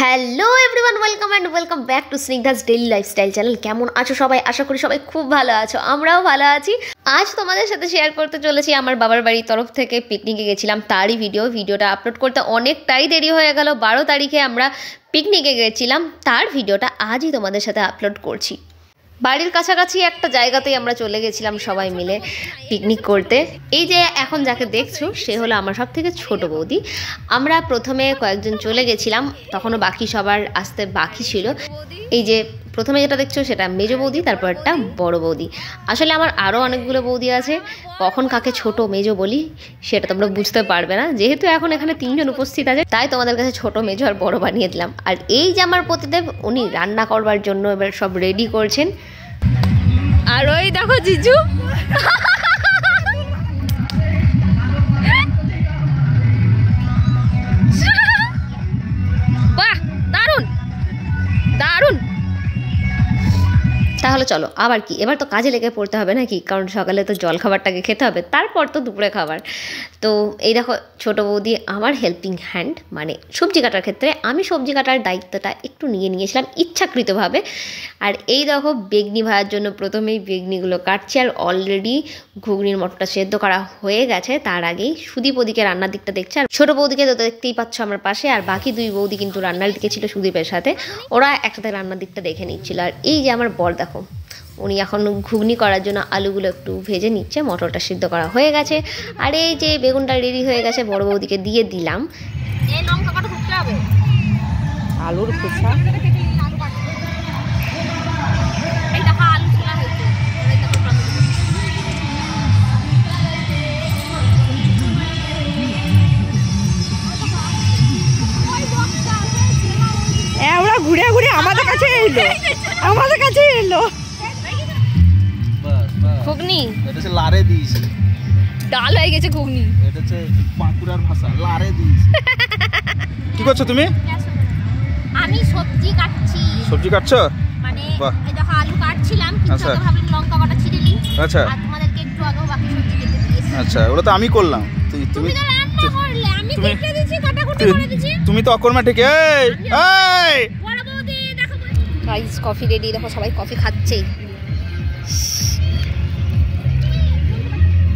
Hello everyone, welcome back to Snigdha's daily lifestyle channel. কেমন আছো সবাই? আশা করি সবাই খুব ভালো আছো, আমরাও ভালো আছি। আজ তোমাদের সাথে শেয়ার করতে চলেছি আমার বাবার বাড়ির তরফ থেকে পিকনিকে গেছিলাম তারই ভিডিওটা আপলোড করতে অনেকটাই দেরি হয়ে গেল। 12 তারিখে আমরা পিকনিকে গেছিলাম, তার ভিডিওটা আজই তোমাদের সাথে আপলোড করছি। বাড়ির কাছাকাছি একটা জায়গাতেই আমরা চলে গেছিলাম সবাই মিলে পিকনিক করতে। এই যে এখন যাকে দেখছো সে হলো আমার সব থেকে ছোটো বৌদি। আমরা প্রথমে কয়েকজন চলে গেছিলাম, তখনও বাকি সবার আসতে বাকি ছিল। এই যে প্রথমে যেটা দেখছো সেটা মেজো বৌদি, তারপর একটা বড় বৌদি। আসলে আমার আরও অনেকগুলো বৌদি আছে, কখন কাকে ছোট মেজো বলি সেটা তোমরা বুঝতে পারবে না। যেহেতু এখন এখানে 3 জন উপস্থিত আছে, তাই তোমাদের কাছে ছোট মেজো আর বড় বানিয়ে দিলাম। আর এই যে আমার পতিদেব, উনি রান্না করবার জন্য এবার সব রেডি করছেন। আর ওই দেখো জিজু, বাহ দারুণ দারুণ। তাহলে চলো আবার কি, এবার তো কাজে লেগে পড়তে হবে নাকি, কারণ সকালে তো জল খাবারটাকে খেতে হবে, তারপর তো দুপুরে খাবার। তো এই দেখো ছোটো বৌদি আমার হেল্পিং হ্যান্ড, মানে সবজি কাটার ক্ষেত্রে আমি সবজি কাটার দায়িত্বটা একটু নিয়েছিলাম ইচ্ছাকৃতভাবে। আর এই দেখো বেগনি ভাজার জন্য প্রথমেই বেগনিগুলো কাটছি, আর অলরেডি ঘুগনির মটরটা সেদ্ধ করা হয়ে গেছে। তার আগেই সুদীপ ওদিকে রান্নার দিকটা দেখছে, আর ছোটো বৌদিকে তো দেখতেই পাচ্ছ আমার পাশে। আর বাকি 2 বৌদি কিন্তু রান্নার দিকে ছিল সুদীপের সাথে, ওরা একসাথে রান্নার দিকটা দেখে নিচ্ছিল। আর এই যে আমার বর দেখো, উনি এখন ঘুগনি করার জন্য আলুগুলো একটু ভেজে নিচ্ছে, মটরটা সিদ্ধ করা হয়ে গেছে। আর এই যে বেগুনটা রেডি হয়ে গেছে, বড় বৌদিকে দিয়ে দিলাম। আলুর খোসা ওরা ঘুরে ঘুরে আমাদের কাছে এলো। ঘুগনি এটা হচ্ছে লারে দিয়েছে, ডাল হয়ে গেছে ঘুগনি। এটা হচ্ছে বাঁকুড়ার ভাষা, লারে দিয়েছে। কি করছো তুমি? আমি সবজি কাটছি। সবজি কাটছো? মানে বাহ। এই দেখো আলু কাটছিলাম, কিন্তু আচ্ছা। আমি ভাবলাম লঙ্কা কাটা ছিঁড়ে নিই। আচ্ছা আর তোমাদেরকে একটু আগেও বাকি সবজি কেটে দিয়েছি। আচ্ছা, ওটা তো আমি করলাম। তুমি তো রান্না করলে, আমি কেটে দিয়েছি, কাটাকুটি করে দিয়েছি। তুমি তো অকর্মা ঠিক। এই এই বড় বৌদি দেখো গাইস কফি রেডি, দেখো সবাই কফি খাচ্ছে।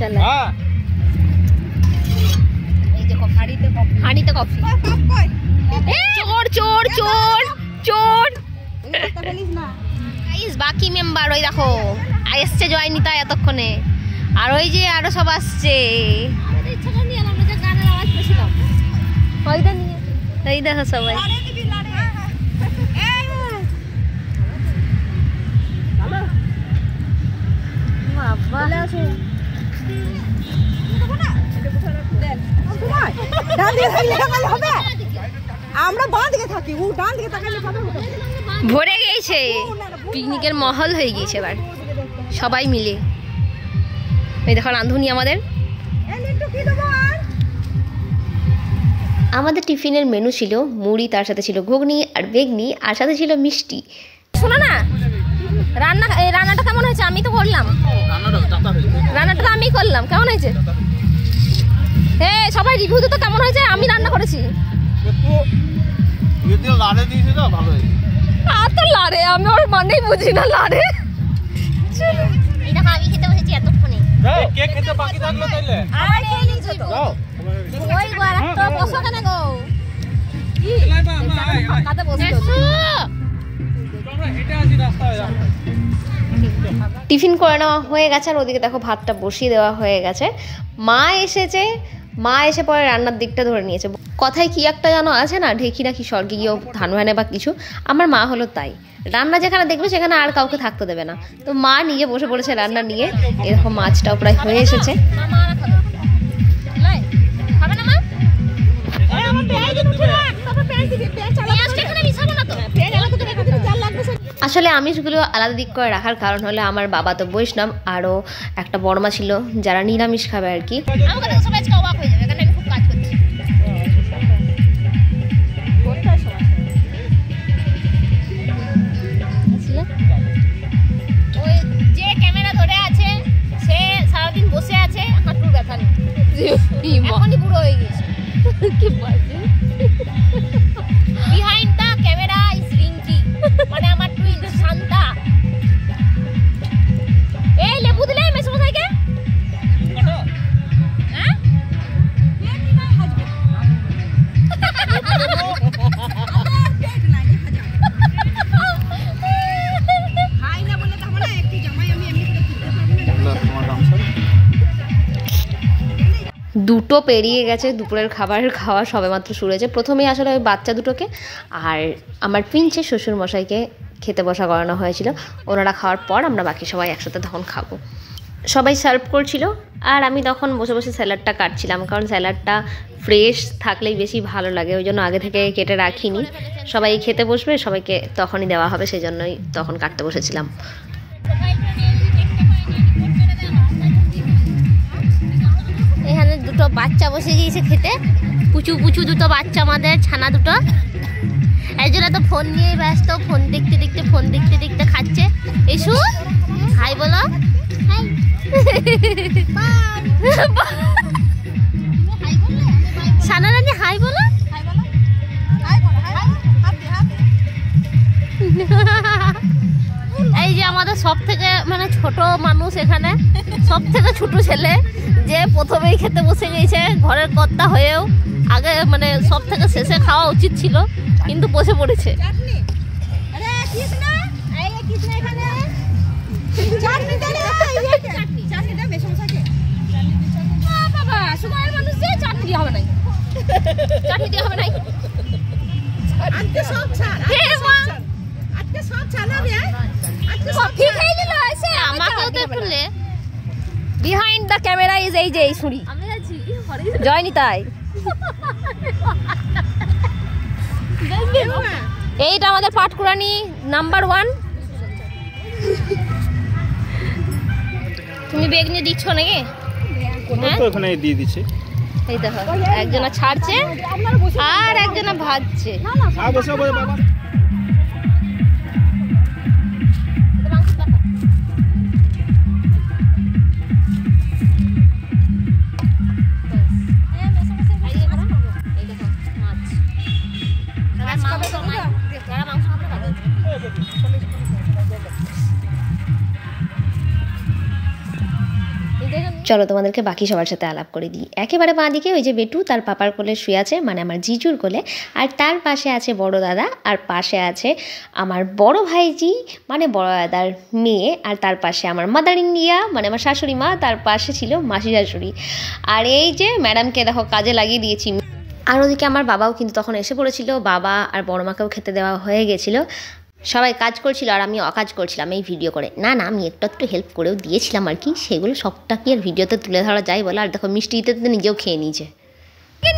চলো হ্যাঁ, এই যে কফি, হাঁড়িতে কফি। চোর চোর চোর চোর। গাইস বাকি মেম্বার ওই দেখো এসছে জয়নিতা এতক্ষণে, আর ওই যে আরো সব আসছে। ইচ্ছাটা নিয়ে এলাম যে গানের আওয়াজ বেশি দাও। ওইটা নিয়ে এই দেখো সবাই। আমরা বাঁ দিকে থাকি, ও ডান দিকে তাকালে ভরে গিয়েছে, পিকনিকের মহল হয়ে গিয়েছে এবার সবাই মিলে। এই দেখো রাঁধুনি আমাদের টিফিনের মেনু ছিল মুড়ি, তার সাথে ছিল ঘুগনি আর বেগনি, আর সাথে ছিল মিষ্টি। শোনো না, রান্নাটা কেমন হয়েছে? আমি তো করলাম রান্নাটা, আমি করলাম। কেমন হয়েছে? হ্যাঁ সবাই রিভিউ তো কেমন হয়েছে? আমি রান্না করেছি। একটু লারে দিয়েছে তো ভালো হয়েছে। আর তো লারে, আমি ওর মানেই বুঝি না লারে। এই দেখো আমি খেতে বসেছি এতক্ষণে। এই কে খেতে বাকি থাকলো তাইলে? আর খেয়ে নিয়েছি তো। যাও। ওই গো আর তো বসো কেন গো? কি? ফাঁকাতে বসে আমরা হেঁটে আসি রাস্তায়। টিফিন করে নেওয়া হয়ে গেছে, আর ওদিকে দেখো ভাতটা বসিয়ে দেওয়া হয়ে গেছে। মা এসেছে, মা এসে পরে রান্নার দিকটা ধরে নিয়েছে। কথায় কি একটা যেন আছে না, ঢেকি নাকি স্বর্গে গিয়েও ধান ভানে বা কিছু, আমার মা হলো তাই। রান্না যেখানে দেখবে সেখানে আর কাউকে থাকতে দেবে না, তো মা নিজে বসে পড়েছে রান্না নিয়ে। এরকম মাছটাও প্রায় হয়ে এসেছে। মামা খাবে না মা? এই আমার পেঁয়াজ উঠে না, তারপর পেঁয়াজ দিবি, পেঁয়াজ এখানে মিশাবো না তো। পেঁয়াজ আলাদা করে রেখে দিলে জাল লাগবে। আসলে আমিষগুলো আলাদা দিক করে রাখার কারণ হলো আমার বাবা তো বৈষ্ণব, আরও একটা বড়মা ছিল যারা নিরামিষ খাবে আর কি। আমার কাছে সবাই আজকে অবাক হয়ে যাবে, কারণ আমি খুব কাজ করছি। ওই যে ক্যামেরা ধরে আছে সে সারাদিন বসে আছে, হাঁটুর ব্যথা নেই, এখনই বুড়ো হয়ে গেছে। কি বলছিস? Behind the 2টো পেরিয়ে গেছে, দুপুরের খাবার খাওয়া সবেমাত্র শুরু হয়েছে। প্রথমেই আসলে ওই বাচ্চা দুটোকে আর আমার প্রিন্সের শ্বশুরমশাইকে খেতে বসা করানো হয়েছিল। ওনারা খাওয়ার পর আমরা বাকি সবাই একসাথে তখন খাবো। সবাই সার্ভ করছিল আর আমি তখন বসে বসে স্যালাডটা কাটছিলাম, কারণ স্যালাডটা ফ্রেশ থাকলেই বেশি ভালো লাগে, ওই জন্য আগে থেকে কেটে রাখিনি। সবাই খেতে বসবে, সবাইকে তখনই দেওয়া হবে, সেই জন্যই তখন কাটতে বসেছিলাম। এখানে দুটো বাচ্চা বসে গিয়েছে খেতে, পুচু পুচু দুটো বাচ্চা, আমাদের ছানা দুটো। একজনে তো ফোন নিয়ে ব্যস্ত, ফোন দেখতে দেখতে খাচ্ছে। এসু হাই বলো, ছানা রানী হাই বলো। এই যে আমাদের সব থেকে মানে ছোট মানুষ, এখানে সব থেকে ছোট ছেলে, যে প্রথমেই খেতে বসে গেছে, ঘরের কর্তা হয়েও। আগে মানে সব থেকে শেষে খাওয়া উচিত ছিল, কিন্তু বসে পড়েছে। বিহাইন্ড দ্য ক্যামেরা ইজ এই যে সুরি জয়নি, তাই এইটা আমাদের পাটকুরানি নাম্বার 1। তুমি বেগ নিয়ে দিচ্ছ নাকি? ওখানে দিয়ে দিচ্ছে। এই দেখো, একজনা ছাড়ছে আর একজনা ভাজছে। চলো তোমাদেরকে বাকি সবার সাথে আলাপ করে দিই। একেবারে বাঁ দিকে ওই যে বেটু তার পাপার কোলে শুয়ে আছে, মানে আমার জিজুর কোলে, আর তার পাশে আছে বড় দাদা, আর পাশে আছে আমার বড় ভাইজি মানে বড় দাদার মেয়ে, আর তার পাশে আমার মাদার ইন্ডিয়া মানে আমার শাশুড়ি মা, তার পাশে ছিল মাসি শাশুড়ি। আর এই যে ম্যাডামকে দেখো কাজে লাগিয়ে দিয়েছি। আর ওদিকে আমার বাবাও কিন্তু তখন এসে পড়েছিল, বাবা আর বড় মাকেও খেতে দেওয়া হয়ে গেছিলো। সবাই কাজ করছিল আর আমি অকাজ করছিলাম এই ভিডিও করে। না আমি একটু হেল্প করেও দিয়েছিলাম আর কি, সেগুলো সবটা কি আর ভিডিওতে তুলে ধরা যায় বলে। আর দেখো মিষ্টি দিতে তো নিজেও খেয়ে নিয়েছে,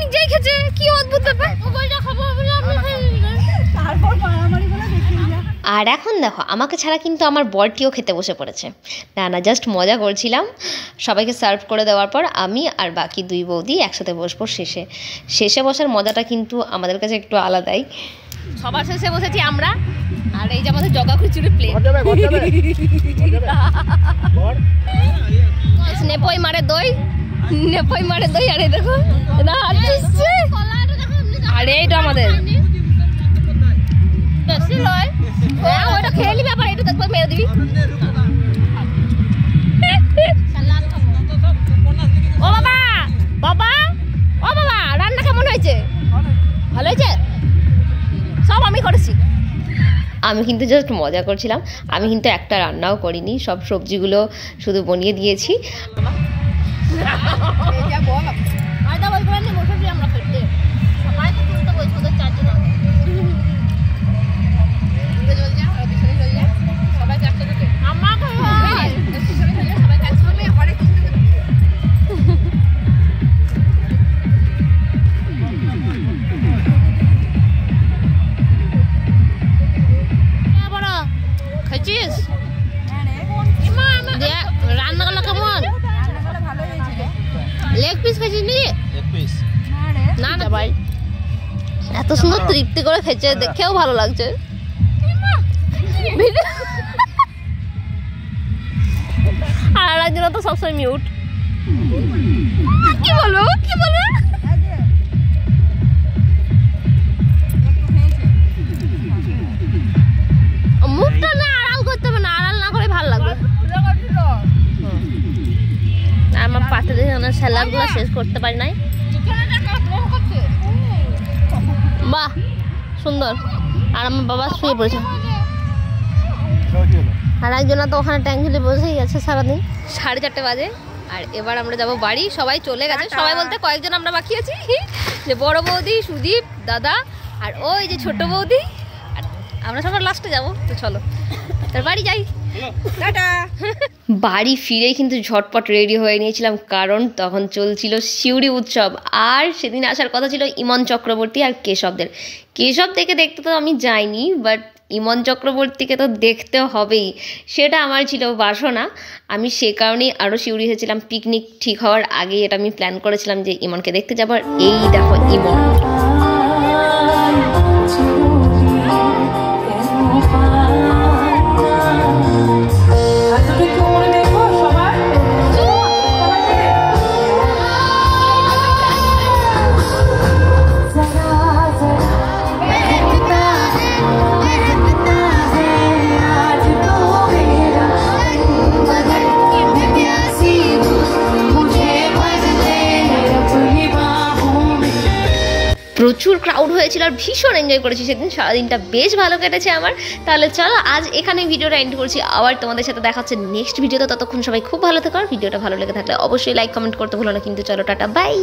নিজেই খেয়েছে, কি অদ্ভুত ব্যাপার। আর এখন দেখো আমাকে ছাড়া কিন্তু আমার বরটিও খেতে বসে পড়েছে। না জাস্ট মজা করছিলাম। সবাইকে সার্ভ করে দেওয়ার পর আমি আর বাকি 2 বৌদি একসাথে বসবো শেষে বসার মজাটা কিন্তু আমাদের কাছে একটু আলাদাই। সবার শেষে বসেছি আমরা, আর এই যে আমাদের জগা খিচুড়ি প্লেট, নেপই মারে দই, আর এই দেখো আর এইটা আমাদের বেশি লয়। হ্যাঁ ওইটা খেয়ে নিবি, আবার এটা দেখবো মেরে দিবি। ও বাবা রান্না কেমন হয়েছে? ভালো হয়েছে? সব আমি করেছি। আমি কিন্তু জাস্ট মজা করছিলাম, আমি কিন্তু একটা রান্নাও করিনি, সব সবজিগুলো শুধু বনিয়ে দিয়েছি। রান্নাগুলো কেমন? লেগ পিস খেয়েছিস নাকি? না ভাই, এত সুন্দর তৃপ্তি করে খেয়েছে, দেখেও ভালো লাগছে। আর একজন তো সবসময় মিউট। কি বলো মুখটা না আড়াল করতে হবে, না আড়াল না করে ভালো লাগবে। আমার পাতে দেখে স্যালাডগুলো শেষ করতে পারি নাই। বাহ সুন্দর। আর আমার বাবা শুয়ে পড়েছে, আর একজনা তো ওখানে ট্যাঙ্ক ঝুলে বসেই গেছে সারাদিন। 4:30 বাজে আর এবার আমরা যাব বাড়ি। সবাই চলে গেছে, সবাই বলতে কয়েকজন আমরা বাকি আছি, যে বড় বৌদি, সুদীপ দাদা, আর ওই যে ছোট বৌদি, আর আমরা সবার লাস্টে যাব। তো চলো তার বাড়ি যাই। টাটা। বাড়ি ফিরেই কিন্তু ঝটপট রেডি হয়ে নিয়েছিলাম, কারণ তখন চলছিল শিউরি উৎসব। আর সেদিন আসার কথা ছিল ইমন চক্রবর্তী আর কেশবদের। কেশব থেকে দেখতে তো আমি যাইনি, বাট ইমন চক্রবর্তীকে তো দেখতে হবেই, সেটা আমার ছিল বাসনা। আমি সে কারণেই আরও শিউরি হয়েছিলাম। পিকনিক ঠিক হওয়ার আগেই এটা আমি প্ল্যান করেছিলাম যে ইমনকে দেখতে যাবো। আর এই দেখো ইমন। প্রচুর ক্রাউড হয়েছিল আর ভীষণ এনজয় করেছি সেদিন। সারাদিনটা বেশ ভালো কেটেছে আমার। তাহলে চলো আজ এখানে ভিডিওটা এন্ড করছি। আবার তোমাদের সাথে দেখা হচ্ছে নেক্সট ভিডিওতে। ততক্ষণ সবাই খুব ভালো থেকো। আর ভিডিওটা ভালো লেগে থাকলে অবশ্যই লাইক কমেন্ট করতে ভুলো না কিন্তু। চলো টাটা, বাই।